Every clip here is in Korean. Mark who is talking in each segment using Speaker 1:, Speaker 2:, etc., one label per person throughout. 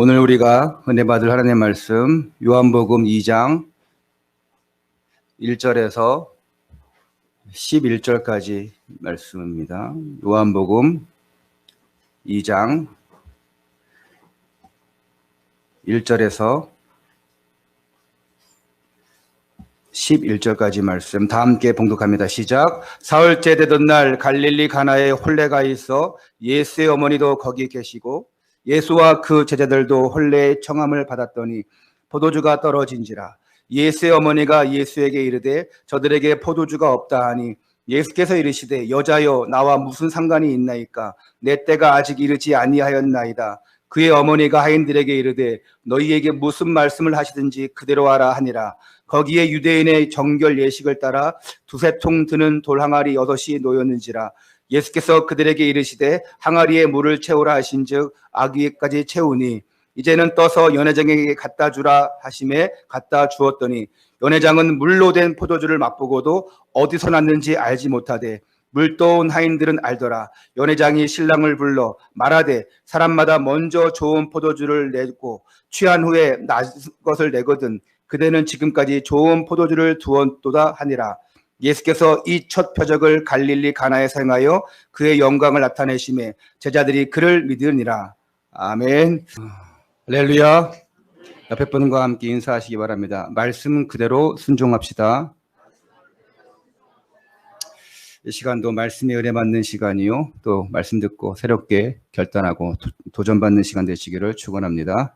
Speaker 1: 오늘 우리가 은혜 받을 하나님의 말씀 요한복음 2장 1절에서 11절까지 말씀입니다. 요한복음 2장 1절에서 11절까지 말씀 다 함께 봉독합니다. 시작. 사흘째 되던 날 갈릴리 가나에 혼례가 있어 예수의 어머니도 거기 계시고 예수와 그 제자들도 혼례의 청함을 받았더니 포도주가 떨어진지라. 예수의 어머니가 예수에게 이르되 저들에게 포도주가 없다 하니 예수께서 이르시되 여자여 나와 무슨 상관이 있나이까 내 때가 아직 이르지 아니하였나이다. 그의 어머니가 하인들에게 이르되 너희에게 무슨 말씀을 하시든지 그대로 하라 하니라. 거기에 유대인의 정결 예식을 따라 두세 통 드는 돌 항아리 6이 놓였는지라. 예수께서 그들에게 이르시되 항아리에 물을 채우라 하신즉 아귀까지 채우니 이제는 떠서 연회장에게 갖다 주라 하심에 갖다 주었더니 연회장은 물로 된 포도주를 맛보고도 어디서 났는지 알지 못하되 물 떠온 하인들은 알더라. 연회장이 신랑을 불러 말하되 사람마다 먼저 좋은 포도주를 내고 취한 후에 낮은 것을 내거든 그대는 지금까지 좋은 포도주를 두었도다 하니라. 예수께서 이 첫 표적을 갈릴리 가나에 행하여 그의 영광을 나타내심에 제자들이 그를 믿으니라. 아멘. 할렐루야. 옆에 분과 함께 인사하시기 바랍니다. 말씀 그대로 순종합시다. 이 시간도 말씀에 은혜 받는 시간이요. 또 말씀 듣고 새롭게 결단하고 도전받는 시간 되시기를 축원합니다.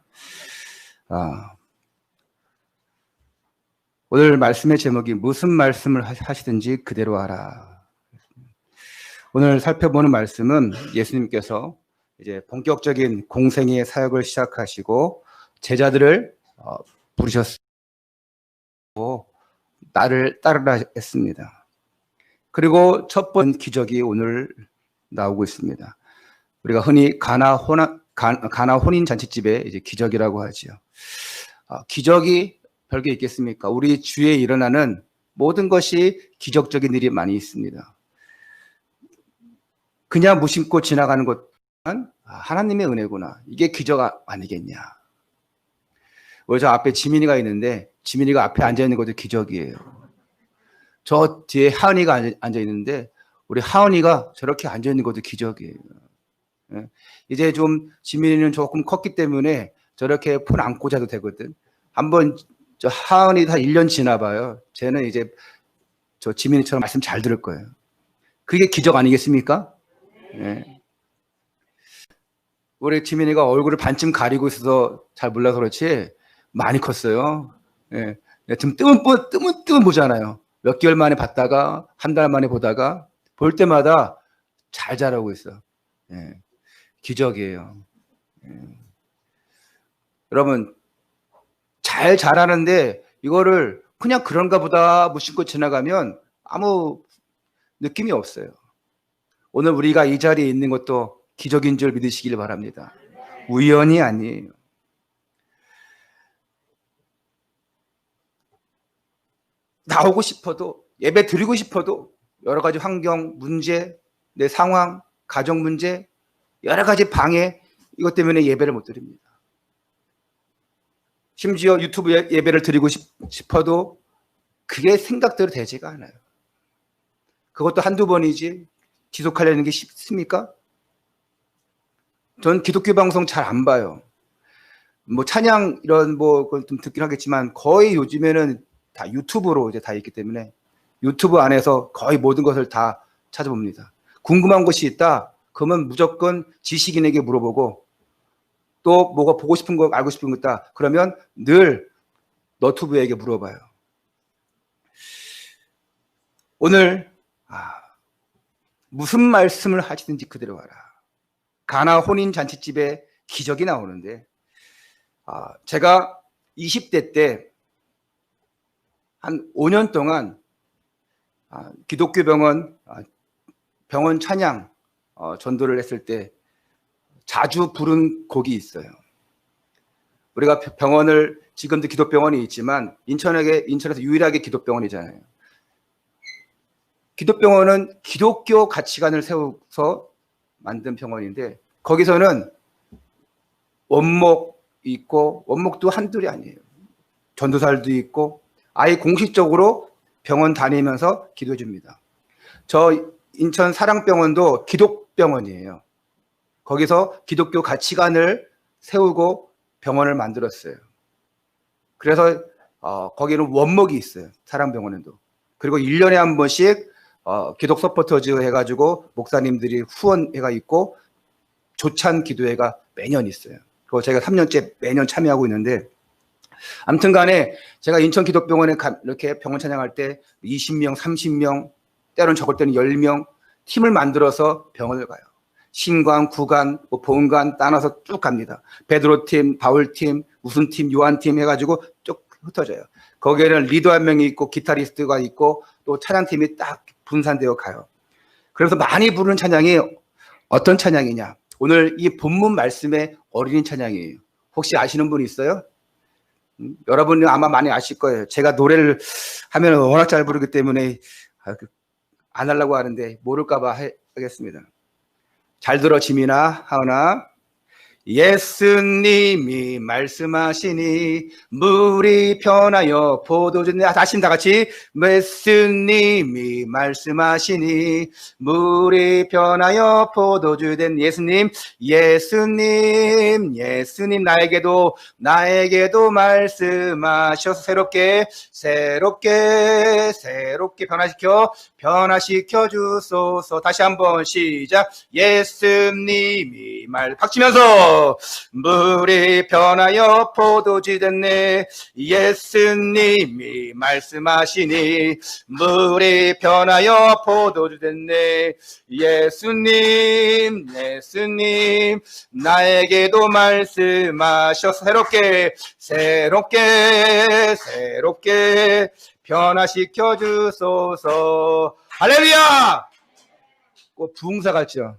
Speaker 1: 오늘 말씀의 제목이 무슨 말씀을 하시든지 그대로 하라. 오늘 살펴보는 말씀은 예수님께서 이제 본격적인 공생의 사역을 시작하시고 제자들을 부르셨고 나를 따르라 했습니다. 그리고 첫 번째 기적이 오늘 나오고 있습니다. 우리가 흔히 가나 혼인 잔치집의 이제 기적이라고 하죠. 기적이 별게 있겠습니까? 우리 주위에 일어나는 모든 것이 기적적인 일이 많이 있습니다. 그냥 무심코 지나가는 것만 하나님의 은혜구나. 이게 기적 아니겠냐. 우리 저 앞에 지민이가 있는데 지민이가 앞에 앉아있는 것도 기적이에요. 저 뒤에 하은이가 앉아있는데 우리 하은이가 저렇게 앉아있는 것도 기적이에요. 이제 좀 지민이는 조금 컸기 때문에 저렇게 폰 안고 자도 되거든. 한번 저 하은이 다 1년 지나 봐요. 쟤는 이제 저 지민이처럼 말씀 잘 들을 거예요. 그게 기적 아니겠습니까? 네. 우리 지민이가 얼굴을 반쯤 가리고 있어서 잘 몰라서 그렇지 많이 컸어요. 네. 지금 뜨문 보잖아요. 몇 개월 만에 봤다가 한 달 만에 보다가 볼 때마다 잘 자라고 있어. 네. 기적이에요. 네. 여러분 잘 자라는데 이거를 그냥 그런가 보다 무심코 지나가면 아무 느낌이 없어요. 오늘 우리가 이 자리에 있는 것도 기적인 줄 믿으시길 바랍니다. 우연이 아니에요. 나오고 싶어도 예배 드리고 싶어도 여러 가지 환경, 문제, 내 상황, 가정 문제, 여러 가지 방해 이것 때문에 예배를 못 드립니다. 심지어 유튜브 예배를 드리고 싶어도 그게 생각대로 되지가 않아요. 그것도 한두 번이지 지속하려는 게 쉽습니까? 전 기독교 방송 잘 안 봐요. 뭐 찬양 이런 뭐 좀 듣긴 하겠지만 거의 요즘에는 다 유튜브로 이제 다 있기 때문에 유튜브 안에서 거의 모든 것을 다 찾아봅니다. 궁금한 것이 있다? 그러면 무조건 지식인에게 물어보고 또 뭐가 보고 싶은 거 알고 싶은 거 있다? 그러면 늘 너튜브에게 물어봐요. 오늘 무슨 말씀을 하시든지 그대로 하라. 가나 혼인 잔치집에 기적이 나오는데 제가 20대 때 한 5년 동안 기독교 병원 찬양 전도를 했을 때 자주 부른 곡이 있어요. 우리가 병원을 지금도 기독병원이 있지만 인천에서 유일하게 기독병원이잖아요. 기독병원은 기독교 가치관을 세워서 만든 병원인데 거기서는 원목 있고 원목도 한둘이 아니에요. 전도사들도 있고 아예 공식적으로 병원 다니면서 기도해 줍니다. 저 인천 사랑병원도 기독병원이에요. 거기서 기독교 가치관을 세우고 병원을 만들었어요. 그래서 거기는 원목이 있어요. 사랑병원에도. 그리고 1년에 한 번씩 기독 서포터즈 해가지고 목사님들이 후원회가 있고 조찬 기도회가 매년 있어요. 그거 제가 3년째 매년 참여하고 있는데, 아무튼 간에 제가 인천 기독병원에 이렇게 병원 찬양할 때 20명, 30명, 때로는 적을 때는 10명 팀을 만들어서 병원을 가요. 신관, 구관, 보험관 따라서 쭉 갑니다. 베드로 팀, 바울 팀, 무슨 팀, 요한 팀 해가지고 쭉 흩어져요. 거기에는 리더 한 명이 있고 기타리스트가 있고 또 찬양팀이 딱 분산되어 가요. 그래서 많이 부르는 찬양이 어떤 찬양이냐? 오늘 이 본문 말씀의 어린이 찬양이에요. 혹시 아시는 분 있어요? 여러분은 아마 많이 아실 거예요. 제가 노래를 하면 워낙 잘 부르기 때문에 안 하려고 하는데 모를까 봐 하겠습니다. 잘 들어 지민아, 하은아. 예수님이 말씀하시니 물이 변하여 포도주 다시 다 같이. 예수님이 말씀하시니 물이 변하여 포도주 된 예수님, 예수님, 예수님 나에게도 말씀하셔서 새롭게 변화시켜 주소서. 다시 한번 시작. 예수님이 박치면서 물이 변하여 포도주 됐네. 예수님이 말씀하시니 물이 변하여 포도주 됐네. 예수님, 예수님 나에게도 말씀하셔서 새롭게 변화시켜 주소서. 할렐루야! 꼭 부흥사 같죠?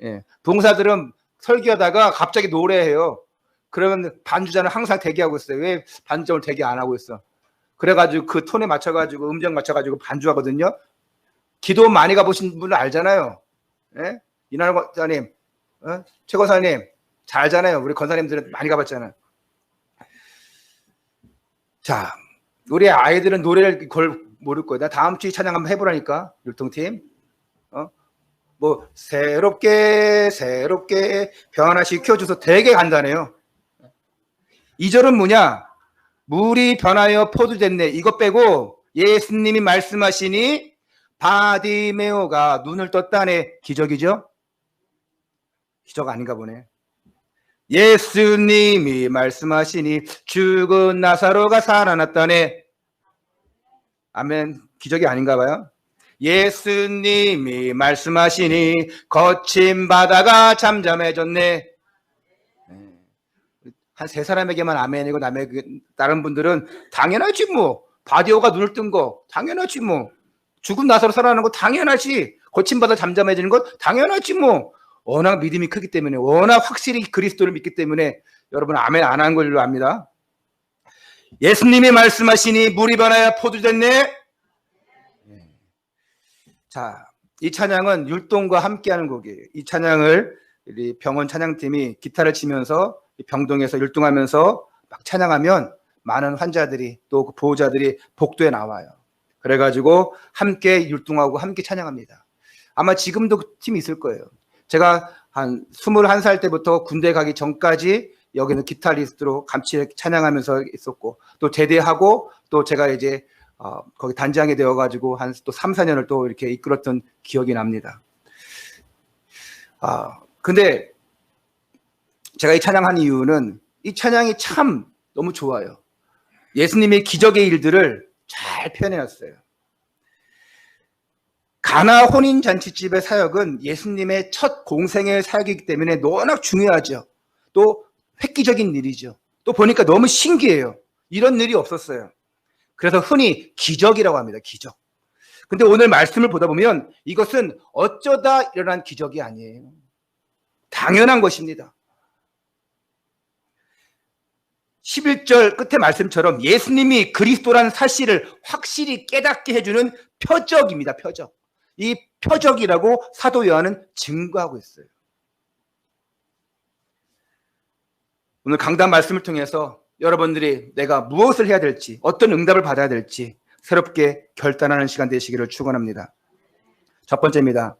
Speaker 1: 예. 부흥사들은 설교하다가 갑자기 노래해요. 그러면 반주자는 항상 대기하고 있어요. 왜 반주자를 대기 안 하고 있어? 그래가지고 그 톤에 맞춰가지고 음정 맞춰가지고 반주하거든요. 기도 많이 가보신 분은 알잖아요. 예? 이날 권사님, 최 권사님 잘 알잖아요. 우리 권사님들은 많이 가봤잖아요. 자, 우리 아이들은 노래를 걸 모를 거야. 나 다음 주에 찬양 한번 해보라니까. 율동팀. 뭐 새롭게 변화시켜 줘서 되게 간단해요. 2절은 뭐냐? 물이 변하여 포도 됐네. 이것 빼고 예수님이 말씀하시니 바디메오가 눈을 떴다네. 기적이죠? 기적 아닌가 보네. 예수님이 말씀하시니 죽은 나사로가 살아났다네. 아멘. 기적이 아닌가 봐요. 예수님이 말씀하시니 거친 바다가 잠잠해졌네. 한 3사람에게만 아멘이고 다른 분들은 당연하지 뭐. 바디오가 눈을 뜬 거 당연하지 뭐. 죽은 나사로 살아나는 거 당연하지. 거친 바다 잠잠해지는 거 당연하지 뭐. 워낙 믿음이 크기 때문에, 워낙 확실히 그리스도를 믿기 때문에 여러분 아멘 안 한 걸로 압니다. 예수님이 말씀하시니 물이 변하여 포도 됐네. 자, 이 찬양은 율동과 함께하는 곡이에요. 이 찬양을 우리 병원 찬양팀이 기타를 치면서 병동에서 율동하면서 막 찬양하면 많은 환자들이 또 보호자들이 복도에 나와요. 그래가지고 함께 율동하고 함께 찬양합니다. 아마 지금도 그 팀이 있을 거예요. 제가 한 21살 때부터 군대 가기 전까지 여기는 기타리스트로 같이 찬양하면서 있었고, 또 제대하고 또 제가 이제 거기 단장이 되어가지고 한 또 3, 4년을 또 이렇게 이끌었던 기억이 납니다. 근데 제가 이 찬양한 이유는 이 찬양이 참 너무 좋아요. 예수님의 기적의 일들을 잘 표현해놨어요. 가나 혼인잔치집의 사역은 예수님의 첫 공생의 사역이기 때문에 워낙 중요하죠. 또 획기적인 일이죠. 또 보니까 너무 신기해요. 이런 일이 없었어요. 그래서 흔히 기적이라고 합니다. 기적. 근데 오늘 말씀을 보다 보면 이것은 어쩌다 일어난 기적이 아니에요. 당연한 것입니다. 11절 끝에 말씀처럼 예수님이 그리스도라는 사실을 확실히 깨닫게 해주는 표적입니다. 표적. 이 표적이라고 사도 요한은 증거하고 있어요. 오늘 강단 말씀을 통해서 여러분들이 내가 무엇을 해야 될지, 어떤 응답을 받아야 될지 새롭게 결단하는 시간 되시기를 축원합니다. 첫 번째입니다.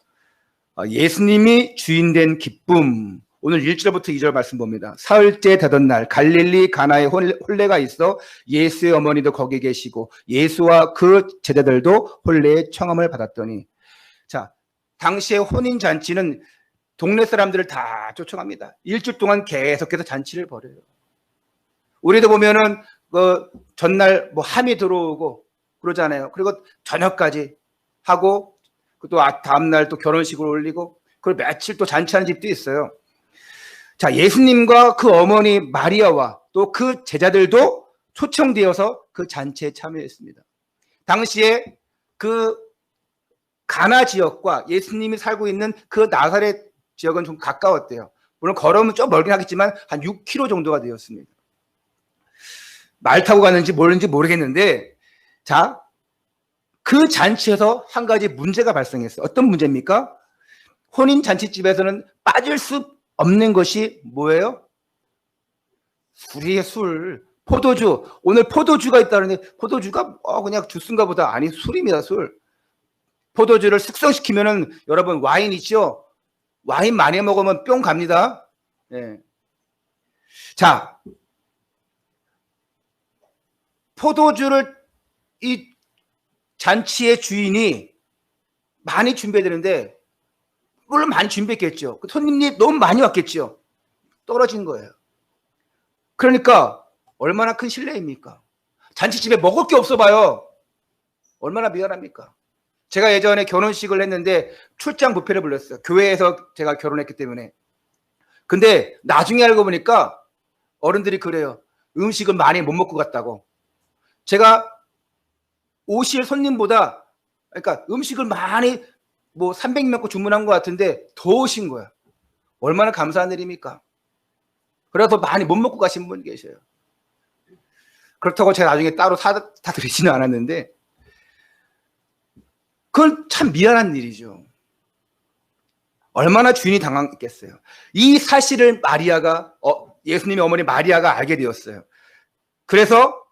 Speaker 1: 예수님이 주인된 기쁨. 오늘 1절부터 2절 말씀 봅니다. 사흘째 되던 날 갈릴리 가나에 혼례가 있어 예수의 어머니도 거기 계시고 예수와 그 제자들도 혼례의 청함을 받았더니, 자, 당시의 혼인잔치는 동네 사람들을 다 초청합니다. 일주일 동안 계속해서 잔치를 벌여요. 우리도 보면은 그 전날 뭐 함이 들어오고 그러잖아요. 그리고 저녁까지 하고 또 다음날 또 결혼식을 올리고 그리고 며칠 또 잔치하는 집도 있어요. 자, 예수님과 그 어머니 마리아와 또 그 제자들도 초청되어서 그 잔치에 참여했습니다. 당시에 그 가나 지역과 예수님이 살고 있는 그 나사렛 지역은 좀 가까웠대요. 물론 걸으면 좀 멀긴 하겠지만 한 6km 정도가 되었습니다. 말 타고 갔는지 모르는지 모르겠는데, 자, 그 잔치에서 한 가지 문제가 발생했어요. 어떤 문제입니까? 혼인 잔치집에서는 빠질 수 없는 것이 뭐예요? 술이에요, 술. 포도주. 오늘 포도주가 있다는데 포도주가 그냥 주스인가 보다. 아니, 술입니다, 술. 포도주를 숙성시키면은 여러분 와인 있죠? 와인 많이 먹으면 뿅 갑니다. 네. 자, 포도주를 이 잔치의 주인이 많이 준비되는데, 물론 많이 준비했겠죠. 손님이 너무 많이 왔겠죠. 떨어진 거예요. 그러니까 얼마나 큰 실례입니까? 잔치집에 먹을 게 없어 봐요. 얼마나 미안합니까? 제가 예전에 결혼식을 했는데 출장 뷔페를 불렀어요. 교회에서 제가 결혼했기 때문에. 근데 나중에 알고 보니까 어른들이 그래요. 음식은 많이 못 먹고 갔다고. 제가 오실 손님보다, 그러니까 음식을 많이 뭐 300명 거 주문한 것 같은데 더 오신 거야. 얼마나 감사한 일입니까? 그래서 많이 못 먹고 가신 분 계셔요. 그렇다고 제가 나중에 따로 사드리지는 않았는데, 그건 참 미안한 일이죠. 얼마나 주인이 당황했겠어요. 이 사실을 예수님의 어머니 마리아가 알게 되었어요. 그래서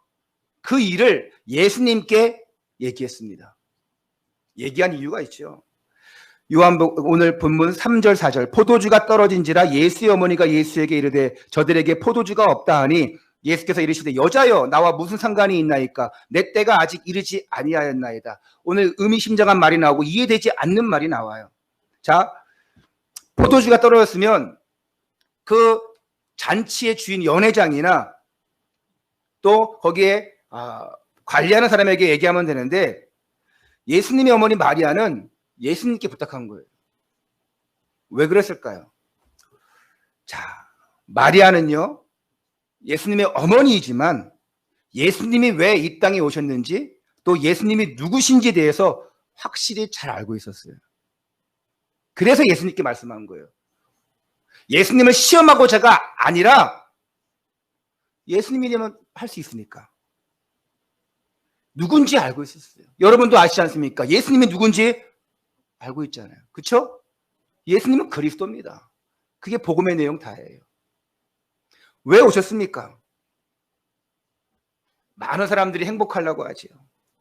Speaker 1: 그 일을 예수님께 얘기했습니다. 얘기한 이유가 있죠. 요한복음 오늘 본문 3절 4절 포도주가 떨어진지라 예수의 어머니가 예수에게 이르되 저들에게 포도주가 없다 하니 예수께서 이르시되 여자여 나와 무슨 상관이 있나이까 내 때가 아직 이르지 아니하였나이다. 오늘 의미심장한 말이 나오고 이해되지 않는 말이 나와요. 자, 포도주가 떨어졌으면 그 잔치의 주인 연회장이나 또 거기에 관리하는 사람에게 얘기하면 되는데, 예수님의 어머니 마리아는 예수님께 부탁한 거예요. 왜 그랬을까요? 자, 마리아는요, 예수님의 어머니이지만 예수님이 왜 이 땅에 오셨는지 또 예수님이 누구신지에 대해서 확실히 잘 알고 있었어요. 그래서 예수님께 말씀한 거예요. 예수님을 시험하고자가 아니라 예수님이라면 할 수 있으니까. 누군지 알고 있었어요. 여러분도 아시지 않습니까? 예수님이 누군지 알고 있잖아요. 그렇죠? 예수님은 그리스도입니다. 그게 복음의 내용 다예요. 왜 오셨습니까? 많은 사람들이 행복하려고 하죠.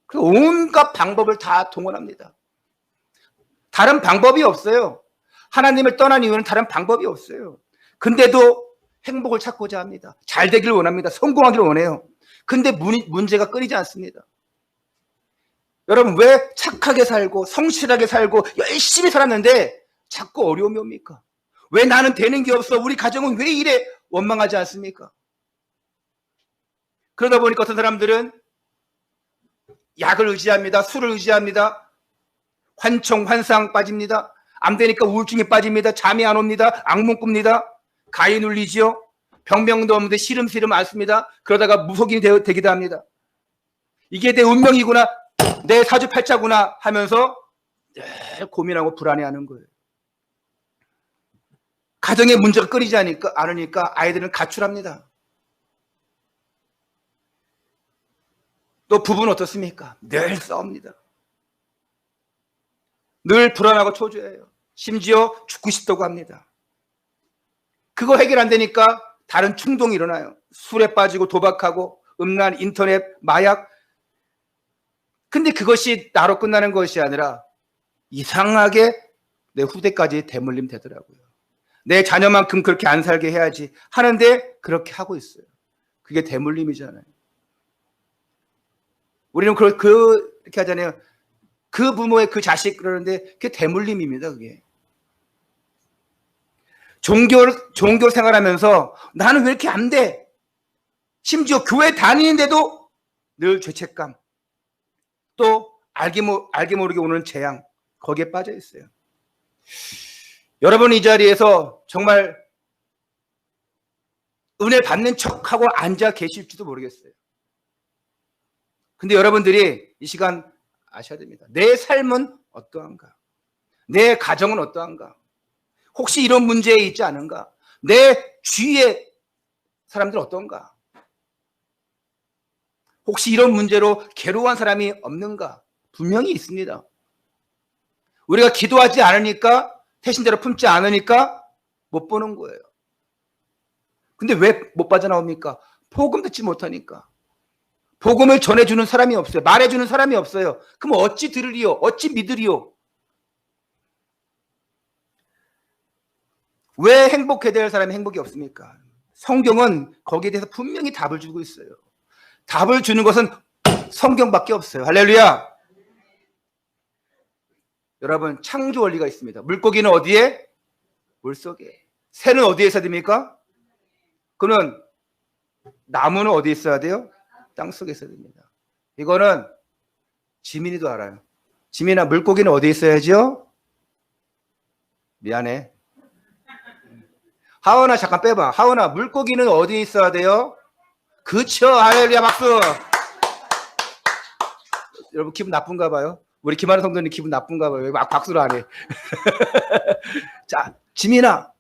Speaker 1: 그래서 온갖 방법을 다 동원합니다. 다른 방법이 없어요. 하나님을 떠난 이유는 다른 방법이 없어요. 근데도 행복을 찾고자 합니다. 잘 되기를 원합니다. 성공하기를 원해요. 근데 문제가 끊이지 않습니다. 여러분, 왜 착하게 살고 성실하게 살고 열심히 살았는데 자꾸 어려움이 옵니까? 왜 나는 되는 게 없어? 우리 가정은 왜 이래? 원망하지 않습니까? 그러다 보니까 어떤 사람들은 약을 의지합니다. 술을 의지합니다. 환청, 환상 빠집니다. 안 되니까 우울증에 빠집니다. 잠이 안 옵니다. 악몽 꿉니다. 가위 눌리지요. 병명도 없는데 시름시름 앓습니다. 그러다가 무속인이 되기도 합니다. 이게 내 운명이구나, 내 사주팔자구나 하면서 늘 고민하고 불안해하는 거예요. 가정의 문제가 끊이지 않으니까 아이들은 가출합니다. 또 부부는 어떻습니까? 늘 싸웁니다. 늘 불안하고 초조해요. 심지어 죽고 싶다고 합니다. 그거 해결 안 되니까 다른 충동이 일어나요. 술에 빠지고 도박하고 음란, 인터넷, 마약. 근데 그것이 나로 끝나는 것이 아니라 이상하게 내 후대까지 대물림 되더라고요. 내 자녀만큼 그렇게 안 살게 해야지 하는데 그렇게 하고 있어요. 그게 대물림이잖아요. 우리는 그렇게 하잖아요. 그 부모의 그 자식 그러는데 그게 대물림입니다. 그게. 종교 생활하면서 나는 왜 이렇게 안 돼? 심지어 교회 다니는데도 늘 죄책감, 또 알게 모르게 오는 재앙, 거기에 빠져 있어요. 여러분 이 자리에서 정말 은혜 받는 척하고 앉아 계실지도 모르겠어요. 근데 여러분들이 이 시간 아셔야 됩니다. 내 삶은 어떠한가? 내 가정은 어떠한가? 혹시 이런 문제에 있지 않은가? 내 주위의 사람들 어떤가? 혹시 이런 문제로 괴로워한 사람이 없는가? 분명히 있습니다. 우리가 기도하지 않으니까, 태신대로 품지 않으니까 못 보는 거예요. 근데 왜 못 빠져나옵니까? 복음 듣지 못하니까. 복음을 전해주는 사람이 없어요. 말해주는 사람이 없어요. 그럼 어찌 들으리요? 어찌 믿으리요? 왜 행복해야 될 사람이 행복이 없습니까? 성경은 거기에 대해서 분명히 답을 주고 있어요. 답을 주는 것은 성경밖에 없어요. 할렐루야. 여러분 창조 원리가 있습니다. 물고기는 어디에? 물속에. 새는 어디에 있어야 됩니까? 그는 나무는 어디에 있어야 돼요? 땅속에 있어야 됩니다. 이거는 지민이도 알아요. 지민아, 물고기는 어디에 있어야죠? 미안해. 하은아 잠깐 빼봐. 하은아, 물고기는 어디에 있어야 돼요? 그쵸. 할렐루야 박수. 여러분 기분 나쁜가 봐요. 우리 김하는 성도님 기분 나쁜가 봐요. 왜 막 박수를 안 해. 자, 지민아,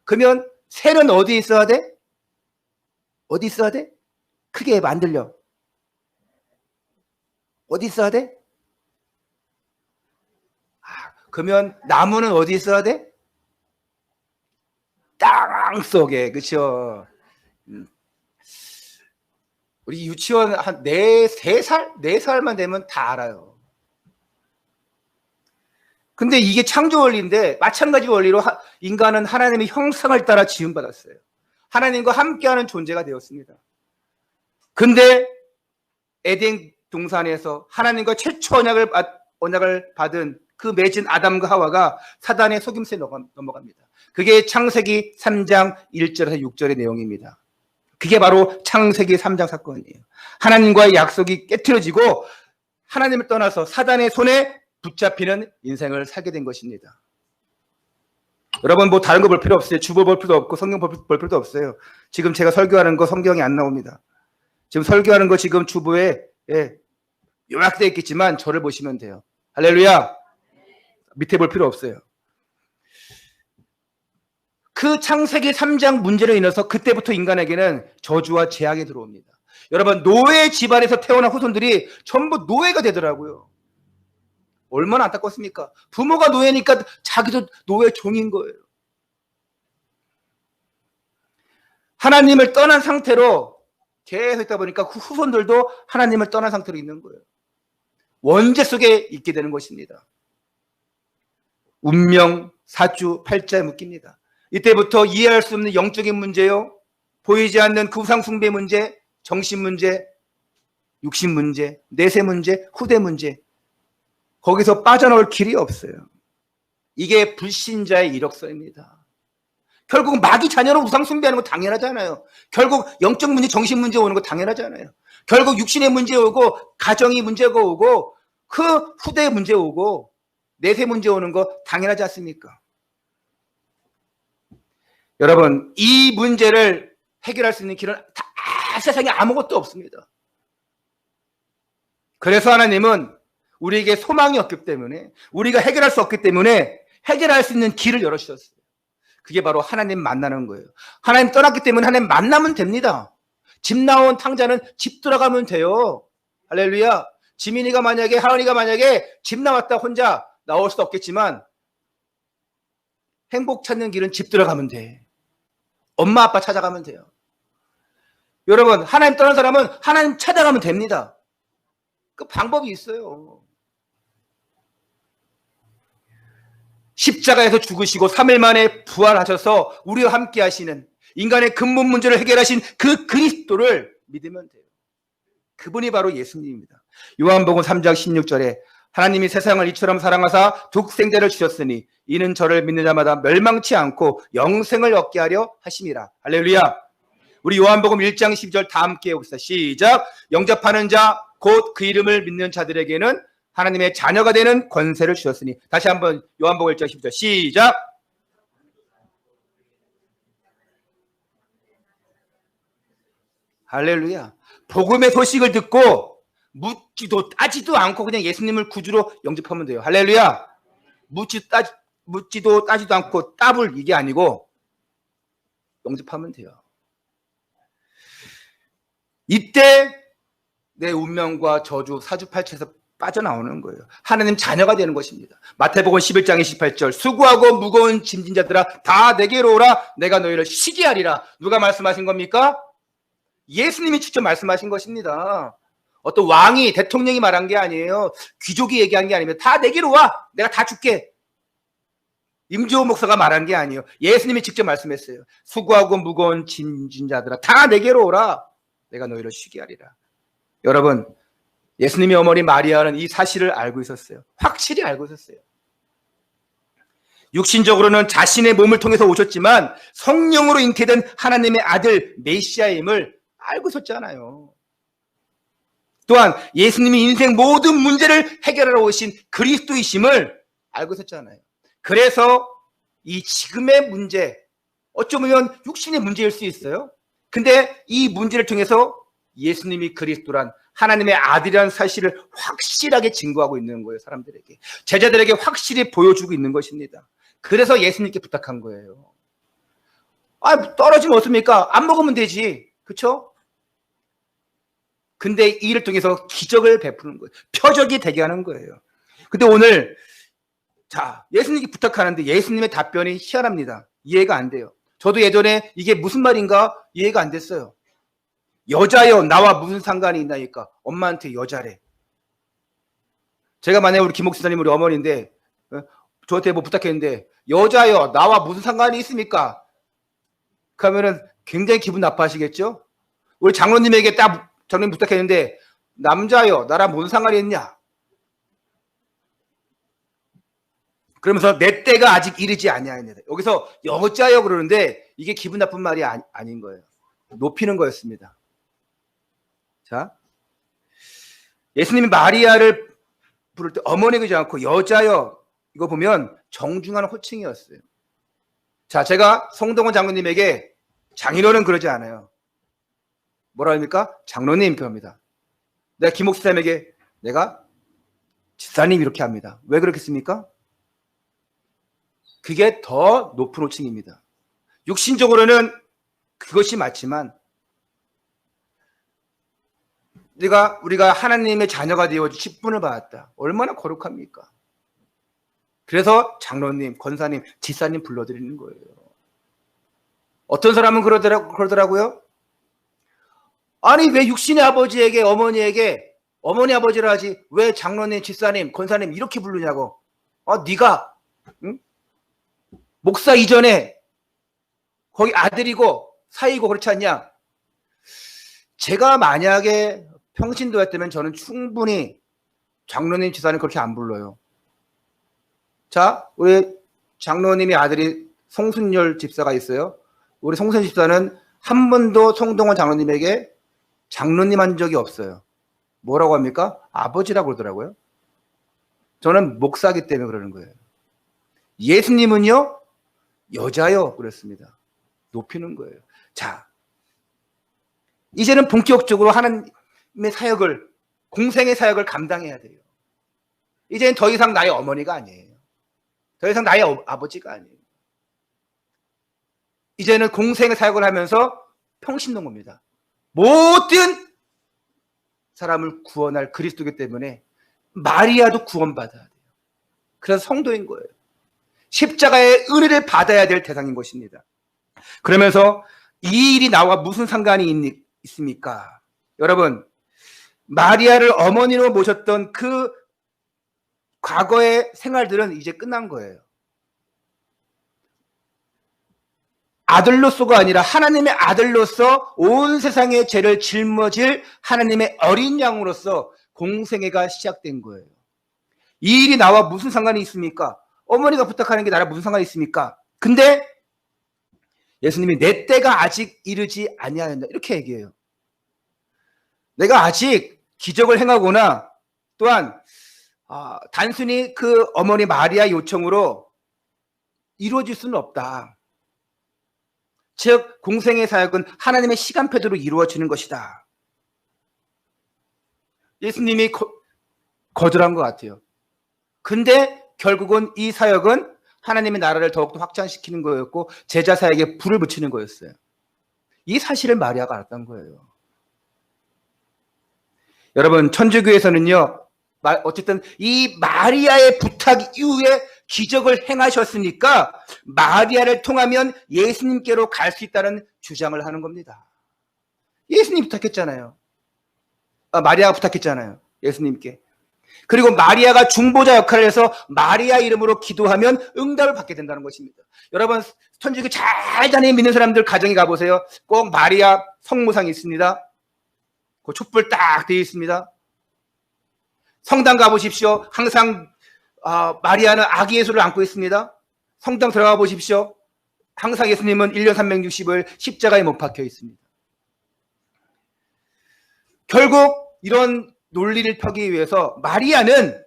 Speaker 1: 그러면 새는 어디에 있어야 돼? 어디 있어야 돼? 크게 안 들려. 어디 있어야 돼? 그러면 나무는 어디 있어야 돼? 땅 속에. 그렇죠. 우리 유치원 한 4살만 되면 다 알아요. 근데 이게 창조 원리인데 마찬가지 원리로 인간은 하나님의 형상을 따라 지음받았어요. 하나님과 함께하는 존재가 되었습니다. 근데 에덴 동산에서 하나님과 최초 언약을 받은 그 맺은 아담과 하와가 사단의 속임수에 넘어갑니다. 그게 창세기 3장 1절에서 6절의 내용입니다. 그게 바로 창세기 3장 사건이에요. 하나님과의 약속이 깨트려지고 하나님을 떠나서 사단의 손에 붙잡히는 인생을 살게 된 것입니다. 여러분 뭐 다른 거 볼 필요 없어요. 주보 볼 필요도 없고 성경 볼 필요도 없어요. 지금 제가 설교하는 거 성경이 안 나옵니다. 지금 설교하는 거 지금 주보에 요약되어 있겠지만 저를 보시면 돼요. 할렐루야. 밑에 볼 필요 없어요. 그 창세기 3장 문제로 인해서 그때부터 인간에게는 저주와 재앙이 들어옵니다. 여러분 노예 집안에서 태어난 후손들이 전부 노예가 되더라고요. 얼마나 안타깝습니까? 부모가 노예니까 자기도 노예 종인 거예요. 하나님을 떠난 상태로 계속 있다 보니까 그 후손들도 하나님을 떠난 상태로 있는 거예요. 원죄 속에 있게 되는 것입니다. 운명, 사주, 팔자에 묶입니다. 이때부터 이해할 수 없는 영적인 문제요, 보이지 않는 그 우상 숭배 문제, 정신 문제, 육신 문제, 내세 문제, 후대 문제, 거기서 빠져나올 길이 없어요. 이게 불신자의 이력서입니다. 결국 마귀 자녀로 우상 숭배하는 거 당연하잖아요. 결국 영적 문제, 정신 문제 오는 거 당연하잖아요. 결국 육신의 문제 오고 가정이 문제가 오고 그 후대 문제 오고 내세 문제 오는 거 당연하지 않습니까? 여러분 이 문제를 해결할 수 있는 길은 다 세상에 아무것도 없습니다. 그래서 하나님은 우리에게 소망이 없기 때문에, 우리가 해결할 수 없기 때문에 해결할 수 있는 길을 열어주셨어요. 그게 바로 하나님 만나는 거예요. 하나님 떠났기 때문에 하나님 만나면 됩니다. 집 나온 탕자는 집 들어가면 돼요. 할렐루야. 지민이가 만약에, 하은이가 만약에 집 나왔다 혼자 나올 수도 없겠지만 행복 찾는 길은 집 들어가면 돼. 엄마 아빠 찾아가면 돼요. 여러분, 하나님 떠난 사람은 하나님 찾아가면 됩니다. 그 방법이 있어요. 십자가에서 죽으시고 3일 만에 부활하셔서 우리와 함께 하시는, 인간의 근본 문제를 해결하신 그 그리스도를 믿으면 돼요. 그분이 바로 예수님입니다. 요한복음 3장 16절에 하나님이 세상을 이처럼 사랑하사 독생자를 주셨으니 이는 저를 믿는 자마다 멸망치 않고 영생을 얻게 하려 하심이라. 할렐루야. 우리 요한복음 1장 12절 다 함께 봅시다. 시작. 영접하는 자 곧 그 이름을 믿는 자들에게는 하나님의 자녀가 되는 권세를 주셨으니. 다시 한번 요한복음 1장 12절 시작. 할렐루야. 복음의 소식을 듣고 묻지도 따지도 않고 그냥 예수님을 구주로 영접하면 돼요. 할렐루야. 묻지도 따지도 않고 따블 이게 아니고 영접하면 돼요. 이때 내 운명과 저주, 사주팔체에서 빠져나오는 거예요. 하나님 자녀가 되는 것입니다. 마태복음 11장 28절 수고하고 무거운 짐진 자들아 다 내게로 오라 내가 너희를 쉬게 하리라. 누가 말씀하신 겁니까? 예수님이 직접 말씀하신 것입니다. 어떤 왕이, 대통령이 말한 게 아니에요. 귀족이 얘기한 게 아닙니다. 다 내게로 와. 내가 다 줄게. 임조호 목사가 말한 게 아니에요. 예수님이 직접 말씀했어요. 수고하고 무거운 짐진 자들아 다 내게로 오라. 내가 너희를 쉬게 하리라. 여러분, 예수님의 어머니 마리아는 이 사실을 알고 있었어요. 확실히 알고 있었어요. 육신적으로는 자신의 몸을 통해서 오셨지만 성령으로 잉태된 하나님의 아들 메시아임을 알고 있었잖아요. 또한 예수님이 인생 모든 문제를 해결하러 오신 그리스도이심을 알고 있었잖아요. 그래서 이 지금의 문제, 어쩌면 육신의 문제일 수 있어요. 근데 이 문제를 통해서 예수님이 그리스도란 하나님의 아들이라는 사실을 확실하게 증거하고 있는 거예요. 사람들에게. 제자들에게 확실히 보여주고 있는 것입니다. 그래서 예수님께 부탁한 거예요. 떨어지면 어떻습니까? 안 먹으면 되지. 그렇죠? 근데 이 일을 통해서 기적을 베푸는 거예요. 표적이 되게 하는 거예요. 근데 오늘 예수님께 부탁하는데 예수님의 답변이 희한합니다. 이해가 안 돼요. 저도 예전에 이게 무슨 말인가 이해가 안 됐어요. 여자여 나와 무슨 상관이 있나니까 엄마한테 여자래. 제가 만약에 우리 김 목사님 우리 어머니인데 저한테 뭐 부탁했는데 여자여 나와 무슨 상관이 있습니까? 그러면은 굉장히 기분 나빠하시겠죠? 우리 장로님에게 딱 장로님 부탁했는데 남자여 나랑 무슨 상관이 있냐? 그러면서 내 때가 아직 이르지 아니하였느니라. 여기서 여자여 그러는데 이게 기분 나쁜 말이 아닌 거예요. 높이는 거였습니다. 자, 예수님이 마리아를 부를 때 어머니 그러지 않고 여자여 이거 보면 정중한 호칭이었어요. 자, 제가 송동원 장로님에게 장인어른 그러지 않아요. 뭐라 합니까? 장로님 표합니다. 내가 김 목사님에게 내가 집사님 이렇게 합니다. 왜 그렇겠습니까? 그게 더 높은 호칭입니다. 육신적으로는 그것이 맞지만 우리가 하나님의 자녀가 되어 직분을 받았다. 얼마나 거룩합니까? 그래서 장로님, 권사님, 지사님 불러드리는 거예요. 어떤 사람은 그러더라고요. 아니 왜 육신의 아버지에게 어머니 아버지라 하지 왜 장로님, 지사님, 권사님 이렇게 부르냐고. 네가 응? 목사 이전에 거기 아들이고 사이고 그렇지 않냐. 제가 만약에 평신도였다면 저는 충분히 장로님, 지사님 그렇게 안 불러요. 자, 우리 장로님의 아들이 송순열 집사가 있어요. 우리 송순열 집사는 한 번도 송동원 장로님에게 장로님 한 적이 없어요. 뭐라고 합니까? 아버지라고 그러더라고요. 저는 목사기 때문에 그러는 거예요. 예수님은요, 여자요 그랬습니다. 높이는 거예요. 자, 이제는 본격적으로 하나님의 사역을, 공생의 사역을 감당해야 돼요. 이제는 더 이상 나의 어머니가 아니에요. 더 이상 나의 아버지가 아니에요. 이제는 공생의 사역을 하면서 평신도입니다. 모든 사람을 구원할 그리스도이기 때문에 마리아도 구원받아야 돼요. 그래서 성도인 거예요. 십자가의 은혜를 받아야 될 대상인 것입니다. 그러면서 이 일이 나와 무슨 상관이 있습니까? 여러분, 마리아를 어머니로 모셨던 그 과거의 생활들은 이제 끝난 거예요. 아들로서가 아니라 하나님의 아들로서 온 세상의 죄를 짊어질 하나님의 어린 양으로서 공생애가 시작된 거예요. 이 일이 나와 무슨 상관이 있습니까? 어머니가 부탁하는 게 나랑 무슨 상관이 있습니까? 근데 예수님이 내 때가 아직 이르지 아니하였다 이렇게 얘기해요. 내가 아직 기적을 행하거나 또한 단순히 그 어머니 마리아 요청으로 이루어질 수는 없다. 즉 공생의 사역은 하나님의 시간표대로 이루어지는 것이다. 예수님이 거절한 것 같아요. 근데 결국은 이 사역은 하나님의 나라를 더욱더 확장시키는 거였고 제자 사역에 불을 붙이는 거였어요. 이 사실을 마리아가 알았던 거예요. 여러분, 천주교에서는요, 어쨌든 이 마리아의 부탁 이후에 기적을 행하셨으니까 마리아를 통하면 예수님께로 갈 수 있다는 주장을 하는 겁니다. 예수님 부탁했잖아요. 마리아가 부탁했잖아요. 예수님께. 그리고 마리아가 중보자 역할을 해서 마리아 이름으로 기도하면 응답을 받게 된다는 것입니다. 여러분, 천주교 잘 다니는 믿는 사람들 가정에 가보세요. 꼭 마리아 성모상이 있습니다. 그 촛불 딱 되어 있습니다. 성당 가보십시오. 항상 마리아는 아기 예수를 안고 있습니다. 성당 들어가 보십시오. 항상 예수님은 1년 365일 십자가에 못 박혀 있습니다. 결국 이런 논리를 펴기 위해서 마리아는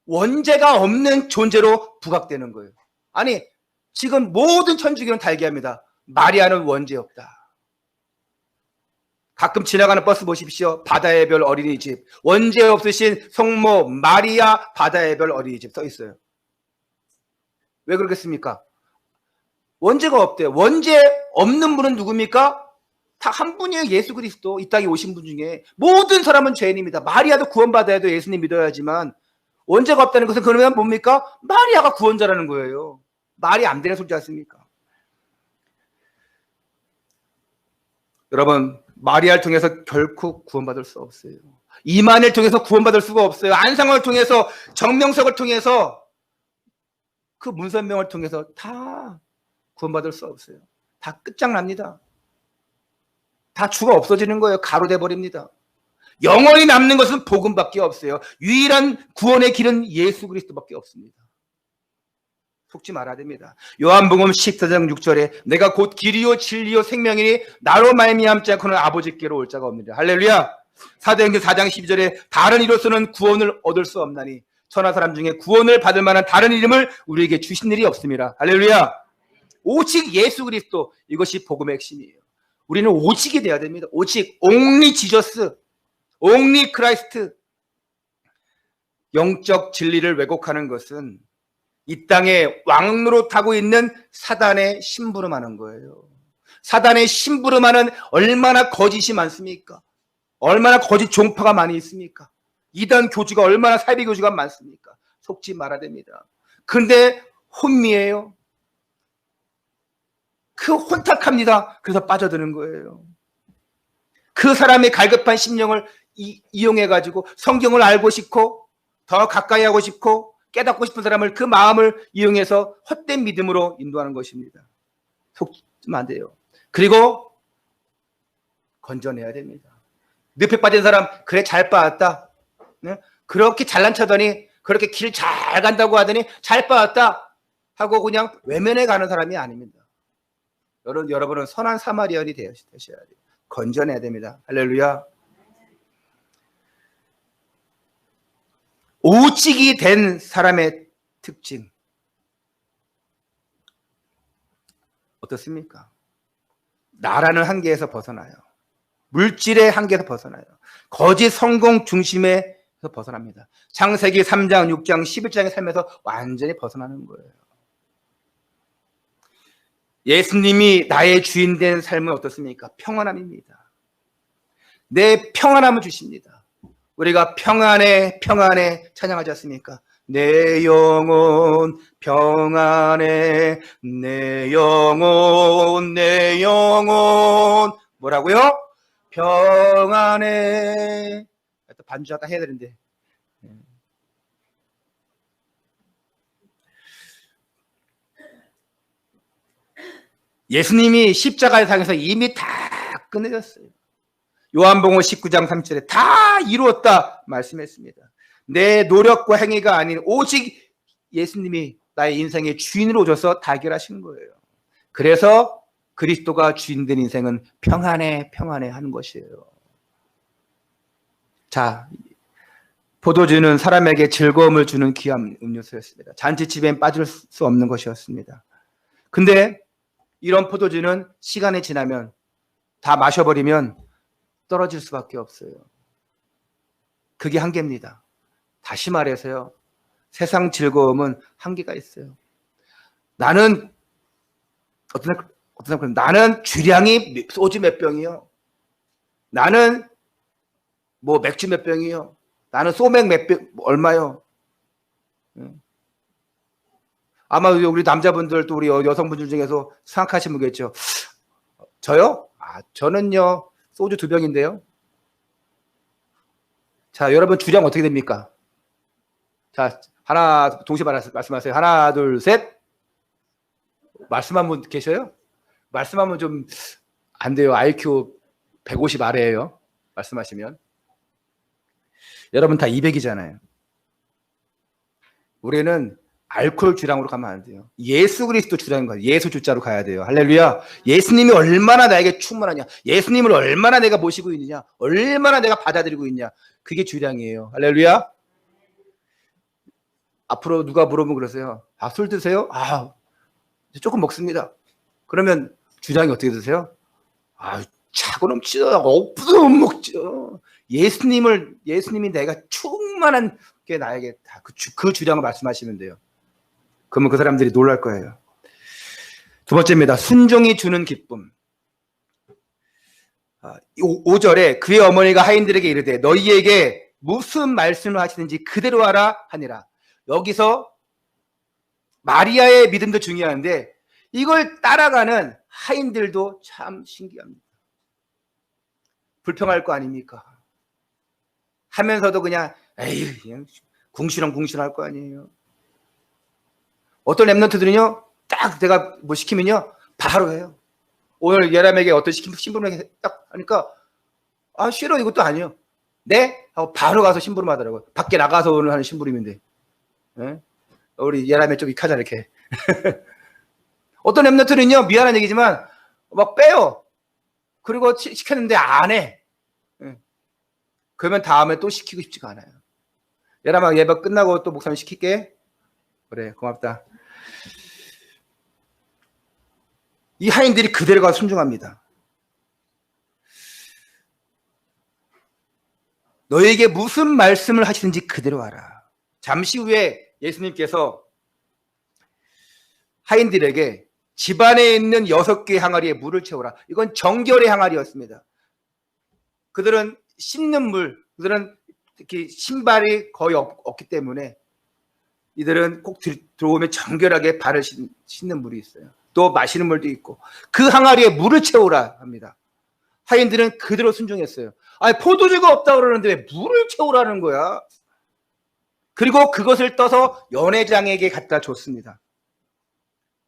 Speaker 1: 원죄가 없는 존재로 부각되는 거예요. 아니, 지금 모든 천주교는 다 얘기합니다. 마리아는 원죄 없다. 가끔 지나가는 버스 보십시오. 바다의 별 어린이집. 원죄 없으신 성모 마리아 바다의 별 어린이집 써 있어요. 왜 그러겠습니까? 원죄가 없대요. 원죄 없는 분은 누굽니까? 다 한 분이에요. 예수 그리스도. 이 땅에 오신 분 중에. 모든 사람은 죄인입니다. 마리아도 구원받아야 해도 예수님 믿어야지만 원죄가 없다는 것은 그러면 뭡니까? 마리아가 구원자라는 거예요. 말이 안 되는 소리지 않습니까? 여러분, 마리아를 통해서 결코 구원받을 수 없어요. 이만을 통해서 구원받을 수가 없어요. 안상을 통해서, 정명석을 통해서, 그 문선명을 통해서 다 구원받을 수 없어요. 다 끝장납니다. 다 죽어 없어지는 거예요. 가로돼 버립니다. 영원히 남는 것은 복음밖에 없어요. 유일한 구원의 길은 예수 그리스도밖에 없습니다. 속지 말아야 됩니다. 요한복음 14장 6절에 내가 곧 길이요 진리요 생명이니 나로 말미암지 않고는 아버지께로 올 자가 없느니라. 할렐루야. 사도행전 4장 12절에 다른 이로서는 구원을 얻을 수 없나니 천하 사람 중에 구원을 받을 만한 다른 이름을 우리에게 주신 일이 없습니다. 할렐루야. 오직 예수 그리스도, 이것이 복음의 핵심이에요. 우리는 오직이 돼야 됩니다. 오직, only Jesus, only Christ. 영적 진리를 왜곡하는 것은 이 땅에 왕노릇하고 있는 사단의 심부름하는 거예요. 사단의 심부름하는 얼마나 거짓이 많습니까? 얼마나 거짓 종파가 많이 있습니까? 이단 교주가 얼마나 사이비 교주가 많습니까? 속지 말아야 됩니다. 근데 혼미해요. 그 혼탁합니다. 그래서 빠져드는 거예요. 그 사람의 갈급한 심령을 이용해가지고 성경을 알고 싶고 더 가까이 하고 싶고 깨닫고 싶은 사람을 그 마음을 이용해서 헛된 믿음으로 인도하는 것입니다. 속지면 안 돼요. 그리고 건져내야 됩니다. 늪에 빠진 사람, 그래 잘 빠졌다. 네? 그렇게 잘난 척하더니 그렇게 길 잘 간다고 하더니 잘 빠졌다 하고 그냥 외면해 가는 사람이 아닙니다. 여러분은 선한 사마리아인이 되셔야 돼요. 건져내야 됩니다. 할렐루야. 오직이 된 사람의 특징 어떻습니까? 나라는 한계에서 벗어나요. 물질의 한계에서 벗어나요. 거짓 성공 중심에서 벗어납니다. 창세기 3장, 6장, 11장의 삶에서 완전히 벗어나는 거예요. 예수님이 나의 주인 된 삶은 어떻습니까? 평안함입니다. 내 평안함을 주십니다. 우리가 평안해 평안해 찬양하지 않습니까? 내 영혼 평안해 내 영혼 뭐라고요? 평안해. 또 반주 딱 해야 되는데. 예수님이 십자가의 상에서 이미 다 끝내셨어요. 요한복음 19장 3절에 다 이루었다 말씀했습니다. 내 노력과 행위가 아닌 오직 예수님이 나의 인생의 주인으로 오셔서 다 해결하시는 거예요. 그래서 그리스도가 주인된 인생은 평안해 평안해 하는 것이에요. 자, 포도주는 사람에게 즐거움을 주는 귀한 음료수였습니다. 잔치집엔 빠질 수 없는 것이었습니다. 근데 이런 포도주는 시간이 지나면 다 마셔버리면 떨어질 수밖에 없어요. 그게 한계입니다. 다시 말해서요. 세상 즐거움은 한계가 있어요. 나는 어떤 사람 나는 주량이 소주 몇 병이요. 나는 뭐 맥주 몇 병이요. 나는 소맥 몇 병 얼마요. 아마 우리 남자분들 또 우리 여성분들 중에서 생각하시면 모르겠죠. 저요? 저는요 소주 2병인데요. 자, 여러분 주량 어떻게 됩니까? 자, 하나 동시에 말씀하세요. 하나, 둘, 셋. 말씀한 분 계셔요? 말씀하면 좀 안 돼요. IQ 150 아래예요. 말씀하시면. 여러분 다 200이잖아요. 우리는 알코올 주량으로 가면 안 돼요. 예수 그리스도 주량인 거예요. 예수 주자로 가야 돼요. 할렐루야. 예수님이 얼마나 나에게 충만하냐. 예수님을 얼마나 내가 모시고 있느냐. 얼마나 내가 받아들이고 있냐. 그게 주량이에요. 할렐루야. 앞으로 누가 물어보면 그러세요. 술 드세요? 조금 먹습니다. 그러면 주량이 어떻게 드세요? 차고 넘치죠. 없어도 못 먹죠. 예수님이 내가 충만한 게 나에게 다 그 주량을 말씀하시면 돼요. 그러면 그 사람들이 놀랄 거예요. 두 번째입니다. 순종이 주는 기쁨. 5절에 그의 어머니가 하인들에게 이르되 너희에게 무슨 말씀을 하시는지 그대로 하라 하니라. 여기서 마리아의 믿음도 중요한데 이걸 따라가는 하인들도 참 신기합니다. 불평할 거 아닙니까? 하면서도 그냥 궁시렁궁시렁 할 거 아니에요. 어떤 랩런트들은요, 딱 내가 뭐 시키면요, 바로 해요. 오늘 예람에게 어떤 심부름을 딱 하니까, 싫어, 이것도 아니에요. 네? 하고 바로 가서 심부름 하더라고요. 밖에 나가서 오늘 하는 심부름인데. 네? 우리 예람에 좀 익하자, 이렇게. 어떤 랩런트는요, 미안한 얘기지만, 막 빼요. 그리고 시켰는데 안 해. 네. 그러면 다음에 또 시키고 싶지가 않아요. 예람아, 예배 끝나고 또 목사님 시킬게. 그래, 고맙다. 이 하인들이 그대로 가서 순종합니다. 너에게 무슨 말씀을 하시는지 그대로 하라. 잠시 후에 예수님께서 하인들에게 집안에 있는 6개의 항아리에 물을 채우라. 이건 정결의 항아리였습니다. 그들은 씻는 물, 그들은 특히 신발이 거의 없기 때문에 이들은 꼭 들어오면 정결하게 발을 씻는 물이 있어요. 또 마시는 물도 있고 그 항아리에 물을 채우라 합니다. 하인들은 그대로 순종했어요. 포도주가 없다고 그러는데 왜 물을 채우라는 거야? 그리고 그것을 떠서 연회장에게 갖다 줬습니다.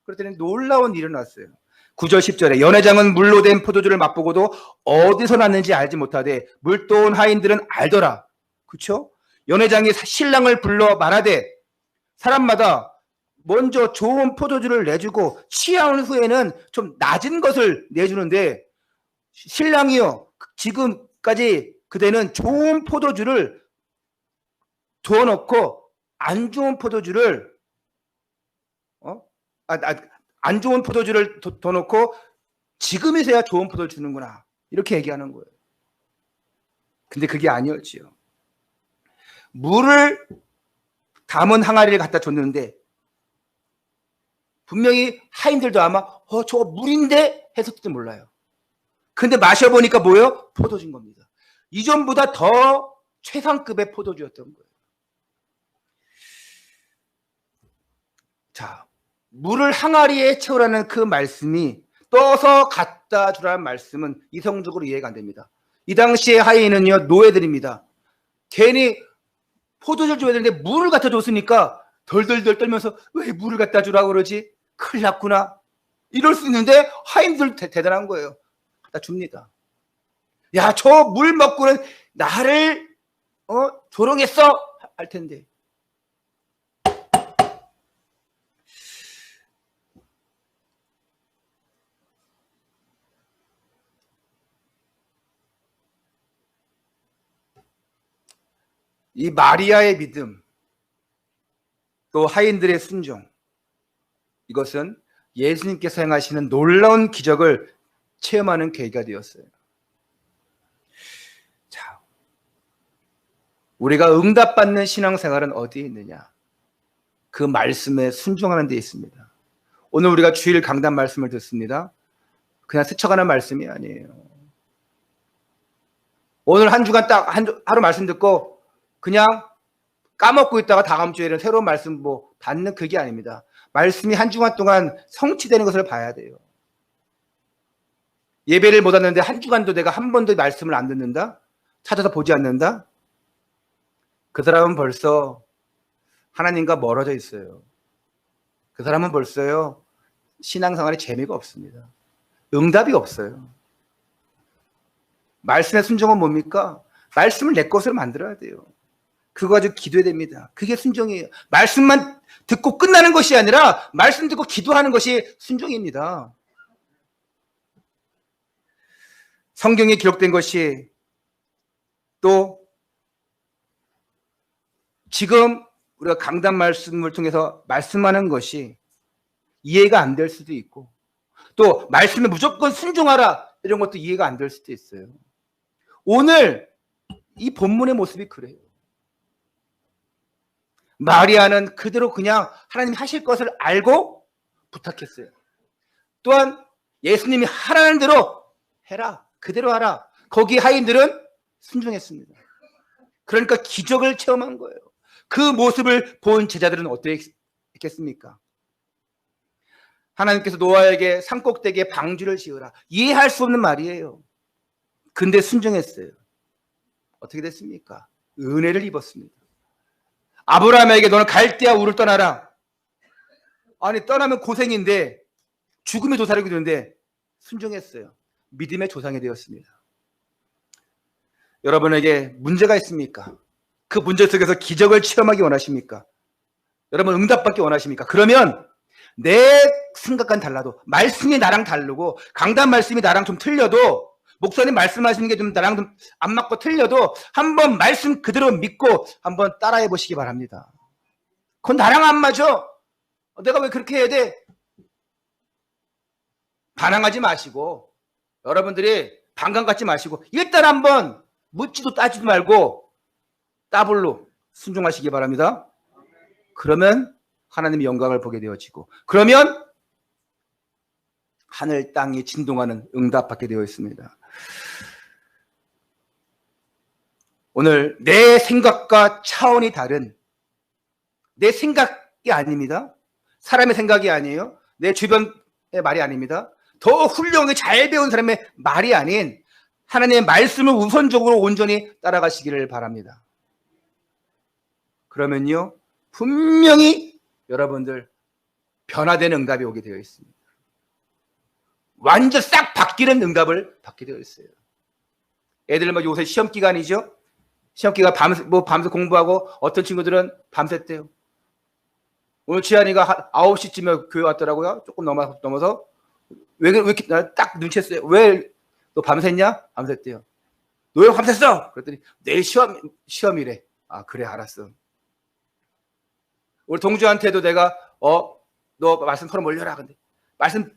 Speaker 1: 그랬더니 놀라운 일이 났어요. 9절 10절에 연회장은 물로 된 포도주를 맛보고도 어디서 났는지 알지 못하되 물도온 하인들은 알더라. 그렇죠? 연회장이 신랑을 불러 말하되 사람마다 먼저 좋은 포도주를 내주고 취한 후에는 좀 낮은 것을 내주는데 신랑이요 지금까지 그대는 좋은 포도주를 두어놓고 안 좋은 포도주를 안 좋은 포도주를 더 놓고 지금에서야 좋은 포도를 주는구나 이렇게 얘기하는 거예요. 근데 그게 아니었지요. 물을 담은 항아리를 갖다 줬는데 분명히 하인들도 아마 저거 물인데 했을지도 몰라요. 근데 마셔보니까 뭐예요? 포도주인 겁니다. 이전보다 더 최상급의 포도주였던 거예요. 자, 물을 항아리에 채우라는 그 말씀이 떠서 갖다 주라는 말씀은 이성적으로 이해가 안 됩니다. 이 당시에 하인은요, 노예들입니다. 괜히 포도주를 줘야 되는데 물을 갖다 줬으니까 덜덜덜 떨면서 왜 물을 갖다 주라고 그러지? 큰일 났구나. 이럴 수 있는데 하인들 대단한 거예요. 갖다 줍니다. 야, 저 물 먹고는 나를 조롱했어 할 텐데. 이 마리아의 믿음, 또 하인들의 순종, 이것은 예수님께서 행하시는 놀라운 기적을 체험하는 계기가 되었어요. 자, 우리가 응답받는 신앙생활은 어디에 있느냐? 그 말씀에 순종하는 데 있습니다. 오늘 우리가 주일 강단 말씀을 듣습니다. 그냥 스쳐가는 말씀이 아니에요. 오늘 한 주간 딱 하루 말씀 듣고 그냥 까먹고 있다가 다음 주에는 새로운 말씀 받는 그게 아닙니다. 말씀이 한 주간 동안 성취되는 것을 봐야 돼요. 예배를 못 왔는데 한 주간도 내가 한 번도 말씀을 안 듣는다? 찾아서 보지 않는다? 그 사람은 벌써 하나님과 멀어져 있어요. 그 사람은 벌써요, 신앙생활에 재미가 없습니다. 응답이 없어요. 말씀의 순종은 뭡니까? 말씀을 내 것으로 만들어야 돼요. 그거 가지고 기도해야 됩니다. 그게 순종이에요. 말씀만 듣고 끝나는 것이 아니라 말씀 듣고 기도하는 것이 순종입니다. 성경에 기록된 것이 또 지금 우리가 강단 말씀을 통해서 말씀하는 것이 이해가 안 될 수도 있고, 또 말씀에 무조건 순종하라 이런 것도 이해가 안 될 수도 있어요. 오늘 이 본문의 모습이 그래요. 마리아는 그대로 그냥 하나님이 하실 것을 알고 부탁했어요. 또한 예수님이 하라는 대로 해라, 그대로 하라. 거기 하인들은 순종했습니다. 그러니까 기적을 체험한 거예요. 그 모습을 본 제자들은 어땠겠습니까? 하나님께서 노아에게 산꼭대기에 방주를 지으라. 이해할 수 없는 말이에요. 근데 순종했어요. 어떻게 됐습니까? 은혜를 입었습니다. 아브라함에게 너는 갈대아 우를 떠나라. 아니, 떠나면 고생인데 죽음의 도사리게 되는데 순종했어요. 믿음의 조상이 되었습니다. 여러분에게 문제가 있습니까? 그 문제 속에서 기적을 체험하기 원하십니까? 여러분 응답받기 원하십니까? 그러면 내 생각과는 달라도, 말씀이 나랑 다르고 강단 말씀이 나랑 좀 틀려도, 목사님 말씀하시는 게 좀 나랑 좀 안 맞고 틀려도 한번 말씀 그대로 믿고 한번 따라해 보시기 바랍니다. 그건 나랑 안 맞아. 내가 왜 그렇게 해야 돼? 반항하지 마시고, 여러분들이 반감 갖지 마시고 일단 한번 묻지도 따지도 말고 따블로 순종하시기 바랍니다. 그러면 하나님의 영광을 보게 되어지고, 그러면 하늘 땅이 진동하는 응답받게 되어 있습니다. 오늘 내 생각과 차원이 다른, 내 생각이 아닙니다. 사람의 생각이 아니에요. 내 주변의 말이 아닙니다. 더 훌륭하게 잘 배운 사람의 말이 아닌 하나님의 말씀을 우선적으로 온전히 따라가시기를 바랍니다. 그러면요, 분명히 여러분들 변화되는 응답이 오게 되어 있습니다. 완전 싹 바뀌는 응답을 받게 되어 있어요. 애들 요새 시험 기간이죠. 시험 기간 밤새 공부하고, 어떤 친구들은 밤샜대요. 오늘 지한이가 9시쯤에 교회 왔더라고요. 조금 넘어서. 왜 이렇게 딱 눈치챘어요. 왜 너 밤샜냐? 밤샜대요. 너 왜 밤샜어? 그랬더니 내일 시험이래. 아, 그래, 알았어. 우리 동주한테도 내가 너 말씀 털어 몰려라. 근데 말씀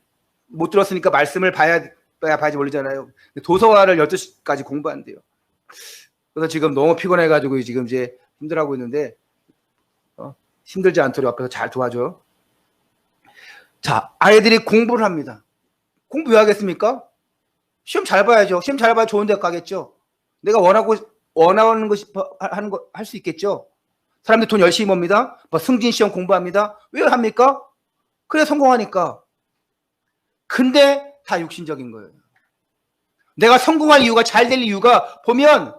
Speaker 1: 못 들었으니까 말씀을 봐야지 몰리잖아요. 도서화를 12시까지 공부한대요. 그래서 지금 너무 피곤해가지고 지금 이제 힘들어하고 있는데, 힘들지 않도록 앞에서 잘 도와줘. 자, 아이들이 공부를 합니다. 공부 왜 하겠습니까? 시험 잘 봐야죠. 시험 잘 봐야 좋은 데 가겠죠. 내가 원하는 거 할 수 있겠죠. 사람들 돈 열심히 봅니다. 승진 시험 공부합니다. 왜 합니까? 그래, 성공하니까. 근데 다 육신적인 거예요. 내가 성공할 이유가, 잘 될 이유가 보면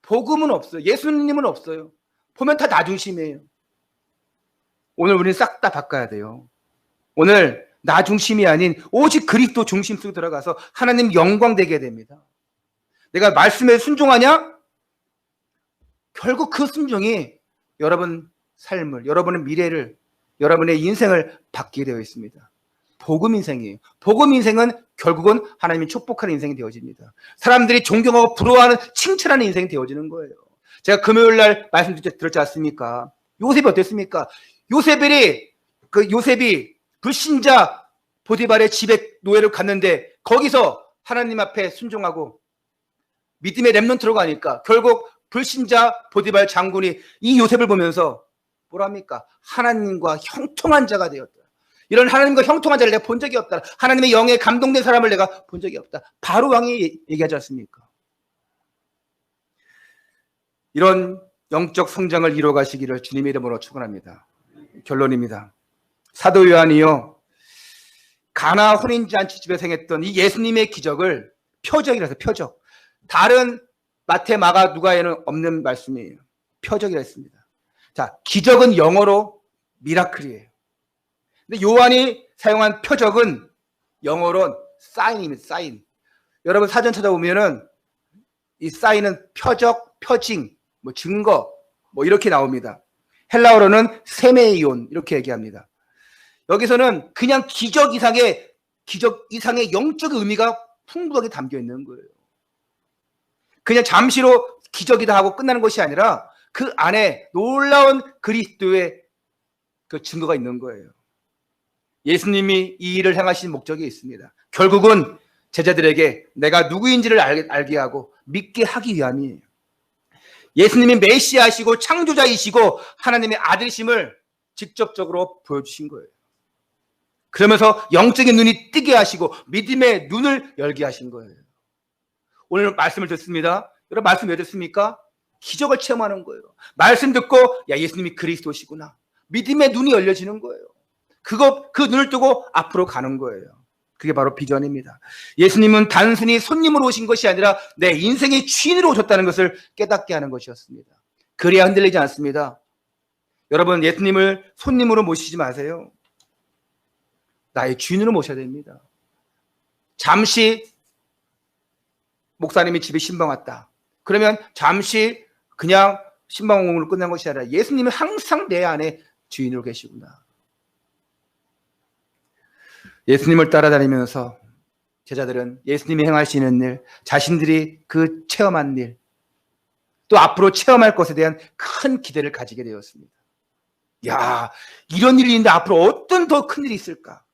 Speaker 1: 복음은 없어요. 예수님은 없어요. 보면 다 나 중심이에요. 오늘 우리는 싹 다 바꿔야 돼요. 오늘 나 중심이 아닌 오직 그리스도 중심 속에 들어가서 하나님 영광 되게 됩니다. 내가 말씀에 순종하냐? 결국 그 순종이 여러분 삶을, 여러분의 미래를, 여러분의 인생을 바뀌게 되어 있습니다. 복음 인생이에요. 복음 인생은 결국은 하나님이 축복하는 인생이 되어집니다. 사람들이 존경하고 부러워하는, 칭찬하는 인생이 되어지는 거예요. 제가 금요일 날 말씀 들었지 않습니까? 요셉이 어땠습니까? 요셉이 불신자 보디발의 집에 노예를 갔는데 거기서 하나님 앞에 순종하고 믿음의 렘넌트로 가니까 결국 불신자 보디발 장군이 이 요셉을 보면서 뭐랍니까? 하나님과 형통한 자가 되었다. 이런 하나님과 형통한 자를 내가 본 적이 없다. 하나님의 영에 감동된 사람을 내가 본 적이 없다. 바로 왕이 얘기하지 않습니까? 이런 영적 성장을 이루어가시기를 주님의 이름으로 축원합니다. 결론입니다. 사도 요한이요, 가나 혼인잔치집에서 행했던 이 예수님의 기적을 표적이라서, 표적. 다른 마태, 마가, 누가에는 없는 말씀이에요. 표적이라 했습니다. 자, 기적은 영어로 미라클이에요. 근데 요한이 사용한 표적은 영어로 사인입니다. 사인. 여러분 사전 찾아보면은 이 사인은 표적, 표징, 뭐 증거, 뭐 이렇게 나옵니다. 헬라어로는 세메이온 이렇게 얘기합니다. 여기서는 그냥 기적 이상의 영적 의미가 풍부하게 담겨 있는 거예요. 그냥 잠시로 기적이다 하고 끝나는 것이 아니라 그 안에 놀라운 그리스도의 그 증거가 있는 거예요. 예수님이 이 일을 행하신 목적이 있습니다. 결국은 제자들에게 내가 누구인지를 알게 하고 믿게 하기 위함이에요. 예수님이 메시아이시고 창조자이시고 하나님의 아들이심을 직접적으로 보여주신 거예요. 그러면서 영적인 눈이 뜨게 하시고 믿음의 눈을 열게 하신 거예요. 오늘 말씀을 듣습니다. 여러분 말씀 왜 듣습니까? 기적을 체험하는 거예요. 말씀 듣고 야, 예수님이 그리스도시구나. 믿음의 눈이 열려지는 거예요. 그 눈을 뜨고 앞으로 가는 거예요. 그게 바로 비전입니다. 예수님은 단순히 손님으로 오신 것이 아니라 내 인생의 주인으로 오셨다는 것을 깨닫게 하는 것이었습니다. 그래야 흔들리지 않습니다. 여러분 예수님을 손님으로 모시지 마세요. 나의 주인으로 모셔야 됩니다. 잠시 목사님이 집에 신방 왔다. 그러면 잠시 그냥 신방 공부를 끝난 것이 아니라 예수님은 항상 내 안에 주인으로 계시구나. 예수님을 따라다니면서 제자들은 예수님이 행하시는 일, 자신들이 그 체험한 일, 또 앞으로 체험할 것에 대한 큰 기대를 가지게 되었습니다. 야, 이런 일이 있는데 앞으로 어떤 더 큰 일이 있을까?